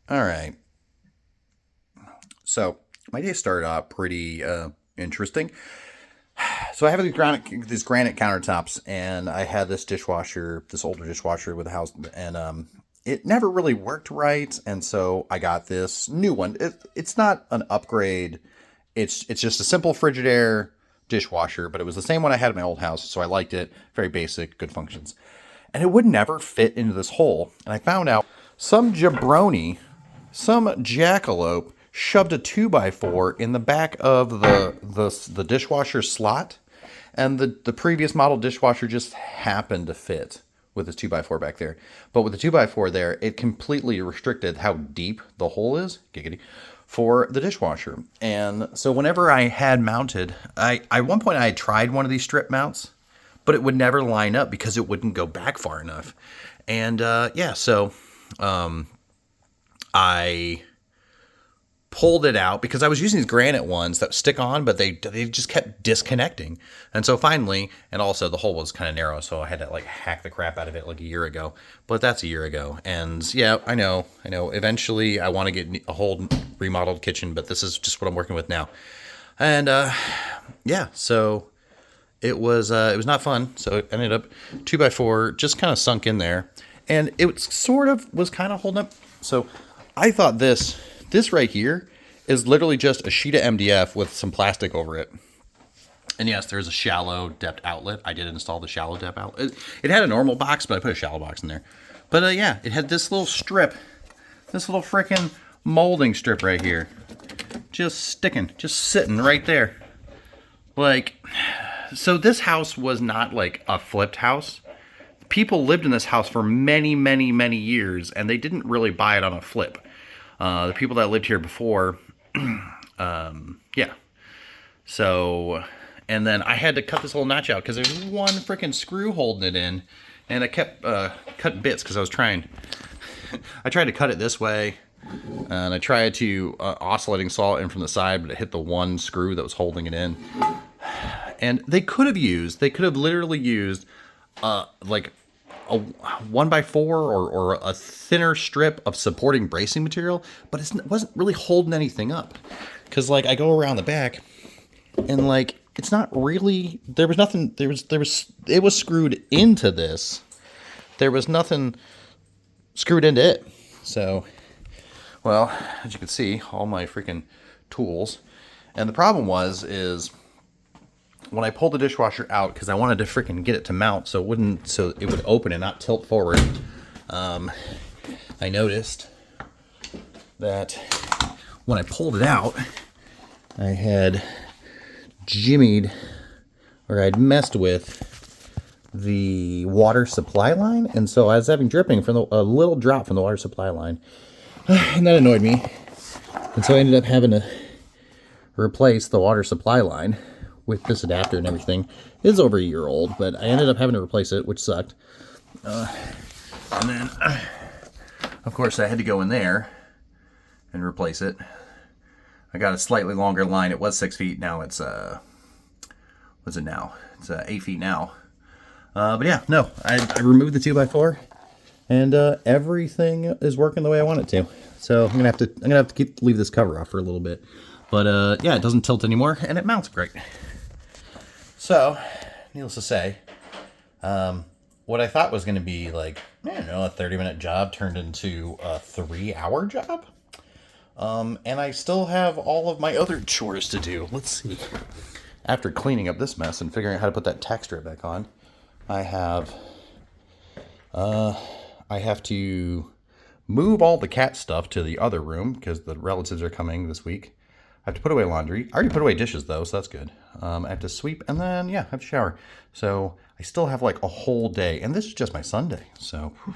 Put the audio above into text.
All right. So my day started out pretty interesting. So I have these granite countertops, and I had this dishwasher, this older dishwasher with a house, and it never really worked right, and so I got this new one. It's not an upgrade. It's just a simple Frigidaire dishwasher, but it was the same one I had at my old house, so I liked it. Very basic, good functions, and it would never fit into this hole. And I found out some jabroni, some jackalope shoved a 2x4 in the back of the dishwasher slot, and the previous model dishwasher just happened to fit with this 2x4 back there. But with the 2x4 there, it completely restricted how deep the hole is, giggity, for the dishwasher. And so whenever I had mounted, at one point I had tried one of these strip mounts, but it would never line up because it wouldn't go back far enough. And so I pulled it out because I was using these granite ones that stick on, but they just kept disconnecting. And so finally, and also the hole was kind of narrow, so I had to like hack the crap out of it like a year ago. But that's a year ago. And yeah, I know. Eventually I want to get a whole remodeled kitchen, but this is just what I'm working with now. And so it was not fun. So it ended up 2x4 just kind of sunk in there, and it sort of was kind of holding up. So I thought this right here is literally just a sheet of MDF with some plastic over it. And yes, there's a shallow depth outlet. I did install the shallow depth outlet. It had a normal box, but I put a shallow box in there. But it had this little strip, this little freaking molding strip right here, just sitting right there. Like, so this house was not like a flipped house. People lived in this house for many, many, many years, and they didn't really buy it on a flip. The people that lived here before, yeah. So, and then I had to cut this little notch out because there's one freaking screw holding it in, and I kept cutting bits because I tried to cut it this way, and I tried to oscillating saw it in from the side, but it hit the one screw that was holding it in. And they could have literally used like a 1x4 or a thinner strip of supporting bracing material, but it wasn't really holding anything up. Because like I go around the back, and like it's not really, there was nothing, it was screwed into this. There was nothing screwed into it. So, well, as you can see, all my freaking tools. And the problem is when I pulled the dishwasher out, because I wanted to freaking get it to mount so it would open and not tilt forward, I noticed that when I pulled it out, I had jimmied, or I'd messed with the water supply line, and so I was having dripping from a little drop from the water supply line, and that annoyed me. And so I ended up having to replace the water supply line with this adapter and everything. It is over a year old, but I ended up having to replace it, which sucked. And then, of course, I had to go in there and replace it. I got a slightly longer line. It was 6 feet. Now it's, what's it now? It's 8 feet now. But yeah, no, I removed the 2x4, and everything is working the way I want it to. So I'm gonna have to leave this cover off for a little bit. But yeah, it doesn't tilt anymore, and it mounts great. So, needless to say, what I thought was going to be like, I don't know, a 30-minute job turned into a 3-hour job. And I still have all of my other chores to do. Let's see. After cleaning up this mess and figuring out how to put that tack strip back on, I have to move all the cat stuff to the other room because the relatives are coming this week. I have to put away laundry. I already put away dishes, though, so that's good. I have to sweep, and then, yeah, I have to shower. So I still have, like, a whole day. And this is just my Sunday, so whew.